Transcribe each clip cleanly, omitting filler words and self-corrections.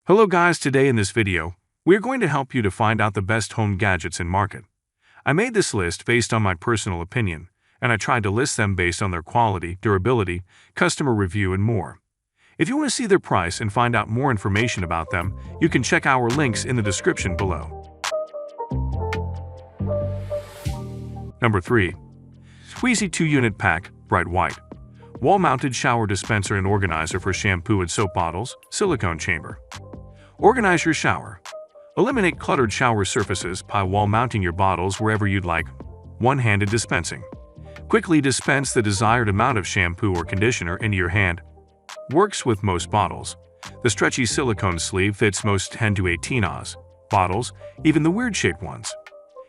Hello guys, today in this video, we're going to help you to find out the best home gadgets in market. I made this list based on my personal opinion, and I tried to list them based on their quality, durability, customer review, and more. If you want to see their price and find out more information about them, you can check our links in the description below. Number 3. Squeezy 2-Unit Pack, Bright White. Wall-mounted shower dispenser and organizer for shampoo and soap bottles, silicone chamber. Organize your shower. Eliminate cluttered shower surfaces by wall-mounting your bottles wherever you'd like. One-handed dispensing. Quickly dispense the desired amount of shampoo or conditioner into your hand. Works with most bottles. The stretchy silicone sleeve fits most 10 to 18 oz bottles, even the weird-shaped ones.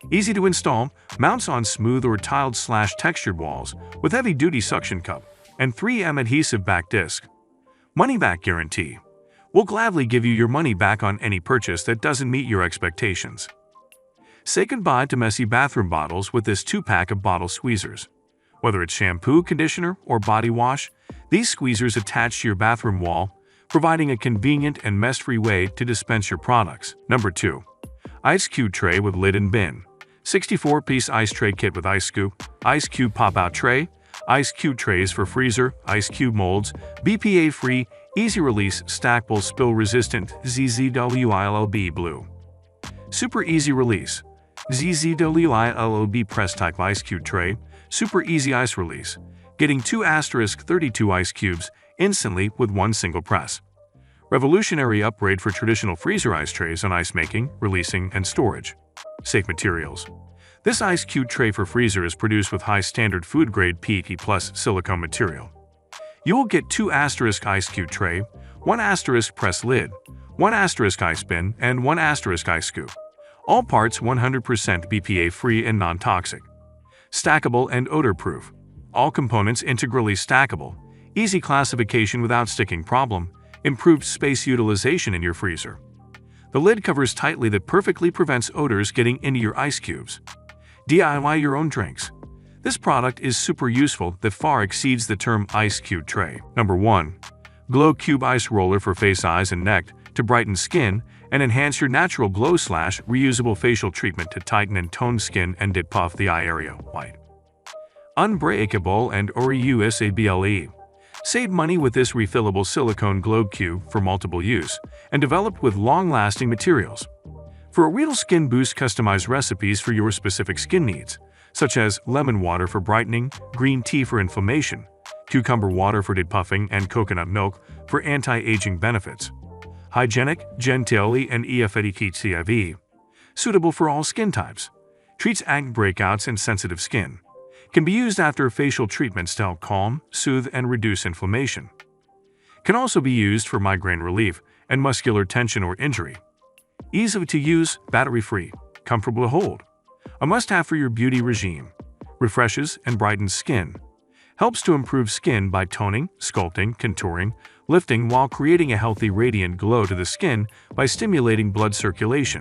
Easy to install, mounts on smooth or tiled/textured walls with heavy-duty suction cup and 3M adhesive back disc. Money-back guarantee. We'll gladly give you your money back on any purchase that doesn't meet your expectations. Say goodbye to messy bathroom bottles with this 2-pack of bottle squeezers. Whether it's shampoo, conditioner, or body wash, these squeezers attach to your bathroom wall, providing a convenient and mess-free way to dispense your products. Number 2. Ice Cube Tray with Lid and Bin. 64-piece ice tray kit with ice scoop, ice cube pop-out tray, ice cube trays for freezer, ice cube molds, BPA-free, easy-release, stackable, spill-resistant, ZZWILLB Blue. Super Easy Release. ZZWILLB Press-Type Ice Cube Tray, Super Easy Ice Release. Getting 2*32 ice cubes instantly with one single press. Revolutionary upgrade for traditional freezer ice trays on ice making, releasing, and storage. Safe materials. This ice cube tray for freezer is produced with high standard food-grade PET plus silicone material. You will get 2* ice cube tray, 1* press lid, 1* ice bin, and 1* ice scoop. All parts 100% BPA-free and non-toxic. Stackable and odor-proof. All components integrally stackable. Easy classification without sticking problem. Improved space utilization in your freezer. The lid covers tightly that perfectly prevents odors getting into your ice cubes. DIY your own drinks. This product is super useful that far exceeds the term ice cube tray. Number 1. Glow Cube Ice Roller for face, eyes, and neck to brighten skin and enhance your natural glow/reusable facial treatment to tighten and tone skin and dip off the eye area white. Unbreakable and reusable. Save money with this refillable silicone glow cube for multiple use and developed with long-lasting materials. For a real skin boost, customize recipes for your specific skin needs, such as lemon water for brightening, green tea for inflammation, cucumber water for depuffing, and coconut milk for anti-aging benefits. Hygienic, gentle, and efficacious. Suitable for all skin types. Treats acne breakouts and sensitive skin. Can be used after facial treatments to help calm, soothe, and reduce inflammation. Can also be used for migraine relief and muscular tension or injury. Easy to use, battery-free, comfortable to hold. A must-have for your beauty regime. Refreshes and brightens skin. Helps to improve skin by toning, sculpting, contouring, lifting while creating a healthy radiant glow to the skin by stimulating blood circulation.